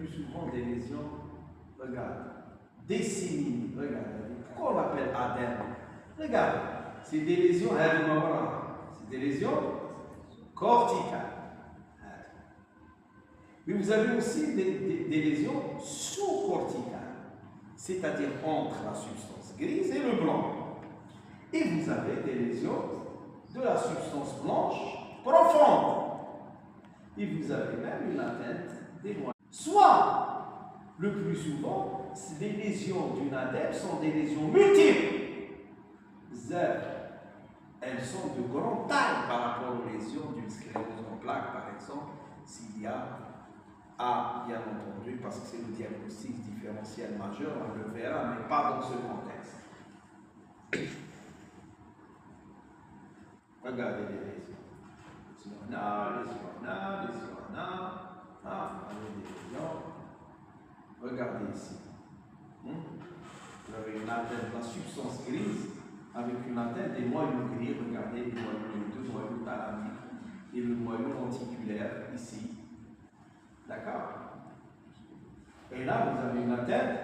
plus souvent des lésions, regarde, disséminées, regarde. Pourquoi on l'appelle ADEM? Regarde, c'est des lésions, c'est des lésions corticales. Mais vous avez aussi des lésions sous-corticales, c'est-à-dire entre la substance grise et le blanc. Et vous avez des lésions de la substance blanche profonde. Et vous avez même une atteinte des moyens. Soit, le plus souvent, les lésions d'une ADEM sont des lésions multiples. Elles sont de grande taille par rapport aux lésions d'une sclérose en plaques, par exemple, s'il y a, bien entendu, parce que c'est le diagnostic différentiel majeur, on le verra, mais pas dans ce contexte. Regardez les lésions. Les lésions. Regardez ici. Vous avez une atteinte de la substance grise avec une atteinte des noyaux gris. Regardez les deux noyaux thalamiques et le noyau lenticulaire ici. D'accord? Et là, vous avez une atteinte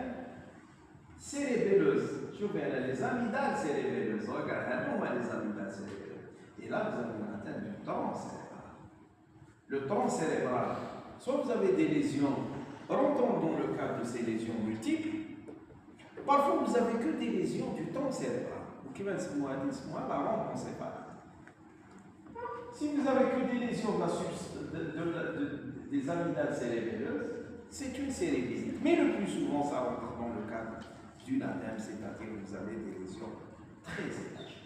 cérébelleuse. Je vais les amygdales cérébelleuses. Regardez, on voit les amygdales cérébelleuses. Et là, vous avez une atteinte du tronc cérébral. Le tronc cérébral, soit vous avez des lésions, rentrons dans le cadre de ces lésions multiples, parfois vous n'avez que des lésions du tronc cérébral. Si vous n'avez que des lésions des amygdales cérébelleuses, c'est une cérébellite. Mais le plus souvent, ça rentre dans le cadre d'une ADEM, c'est-à-dire que vous avez des lésions très étagées.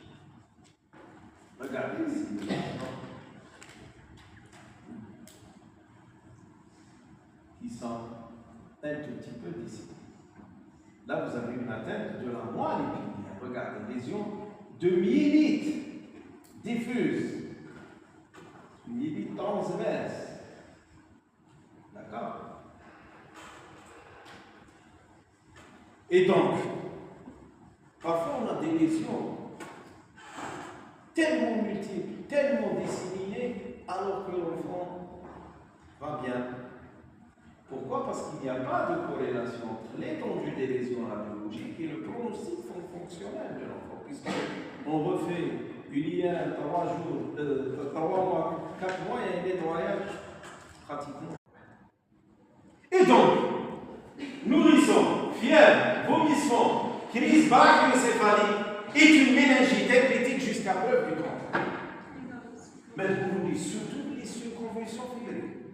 Regardez ici. Qui sont un tout petit peu d'ici. Là, vous avez une atteinte de la moelle épinière. Regardez, lésion de myélite diffuse. Myélite transverse. D'accord? Et donc, parfois on a des lésions tellement multiples, tellement disséminées, alors que l'enfant va bien. Pourquoi? Parce qu'il n'y a pas de corrélation entre l'étendue des lésions radiologiques et le pronostic fonctionnel de l'enfant. Puisqu'on refait une IR 3 jours, 3 mois, 4 mois, il y a un nettoyage pratiquement. Et donc, nourrisson, fièvre, vomissement, crise brachiocéphalique et une méningite herpétique jusqu'à preuve du contraire. Mais vous voulez surtout les convulsions fébrilles.